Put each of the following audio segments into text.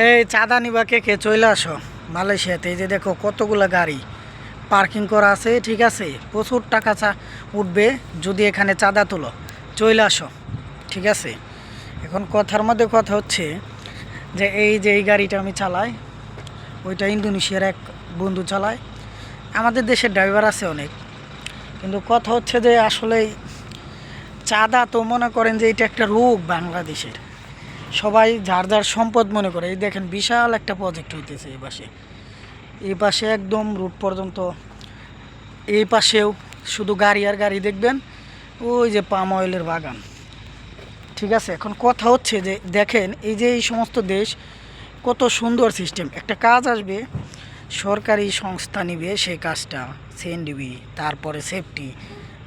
এই চাঁদা নিবা কে কে চলে আসো মালয়েশিয়াতে। এই যে দেখো কতগুলো গাড়ি পার্কিং করা আছে, ঠিক আছে। প্রচুর টাকা উঠবে যদি এখানে চাঁদা তোলো, চলে আসো, ঠিক আছে। এখন কথার মধ্যে কথা হচ্ছে যে এই গাড়িটা আমি চালাই, ওইটা ইন্দোনেশিয়ার এক বন্ধু চালায়। আমাদের দেশের ড্রাইভার আছে অনেক, কিন্তু কথা হচ্ছে যে আসলে চাঁদা তো মনে করেন যে এটা একটা রোগ বাংলাদেশের। সবাই যার যার সম্পদ মনে করে। এই দেখেন বিশাল একটা প্রজেক্ট হইতেছে এই পাশে একদম রুট পর্যন্ত। এই পাশেও শুধু গাড়ি আর গাড়ি দেখবেন, ওই যে পাম অয়েলের বাগান, ঠিক আছে। এখন কথা হচ্ছে যে দেখেন এই যে এই সমস্ত দেশ কত সুন্দর সিস্টেম। একটা কাজ আসবে, সরকারি সংস্থা নিবে সেই কাজটা, সিএনডিবি, তারপরে সেফটি,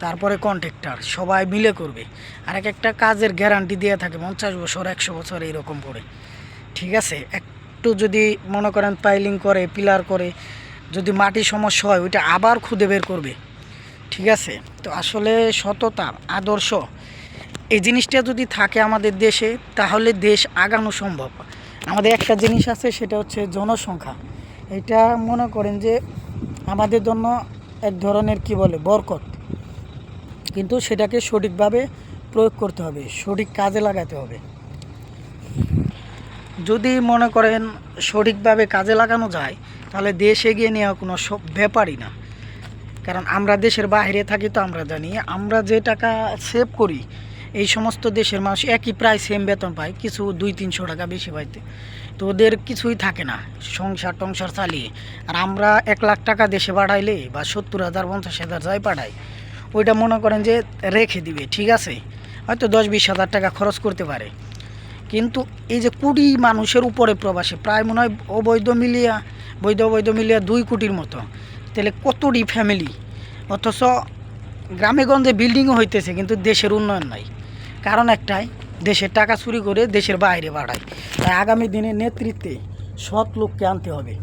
তারপরে কন্ট্রাক্টর, সবাই মিলে করবে। আর একটা কাজের গ্যারান্টি দেওয়া থাকে 50 বছর 100 বছর এইরকম করে, ঠিক আছে। একটু যদি মনে করেন পাইলিং করে, পিলার করে, যদি মাটির সমস্যা হয় ওইটা আবার খুদে বের করবে, ঠিক আছে। তো আসলে সততা, আদর্শ, এই জিনিসটা যদি থাকে আমাদের দেশে তাহলে দেশ আগানো সম্ভব। আমাদের একটা জিনিস আছে, সেটা হচ্ছে জনসংখ্যা। এটা মনে করেন যে আমাদের জন্য এক ধরনের কি বলে বরকত, কিন্তু সেটাকে সঠিকভাবে প্রয়োগ করতে হবে, সঠিক কাজে লাগাতে হবে। যদি মনে করেন সঠিকভাবে কাজে লাগানো যায় তাহলে দেশ এগিয়ে নেওয়া কোনো ব্যাপারই না। কারণ আমরা দেশের বাইরে থাকি, তো আমরা জানি আমরা যে টাকা সেভ করি, এই সমস্ত দেশের মানুষ একই প্রায় সেম বেতন পায়, কিছু 200-300 টাকা বেশি পাইতে, তো ওদের কিছুই থাকে না সংসার টংসার চালিয়ে। আর আমরা 1 লাখ টাকা দেশে পাঠাইলে বা 70,000 50,000 যাই পাঠাই, ওইটা মনে করেন যে রেখে দিবে, ঠিক আছে। হয়তো 10-20 হাজার টাকা খরচ করতে পারে। কিন্তু এই যে কোটি মানুষের উপরে প্রবাসী, প্রায় মনে হয় অবৈধ মিলিয়া 2 কোটির মতো, তাহলে কতটি ফ্যামিলি। অথচ গ্রামে গঞ্জে বিল্ডিংও হইতেছে, কিন্তু দেশের উন্নয়ন নাই। কারণ একটাই, দেশের টাকা চুরি করে দেশের বাইরে বাড়ায়। তাই আগামী দিনে নেতৃত্বে সৎ লোককে আনতে হবে।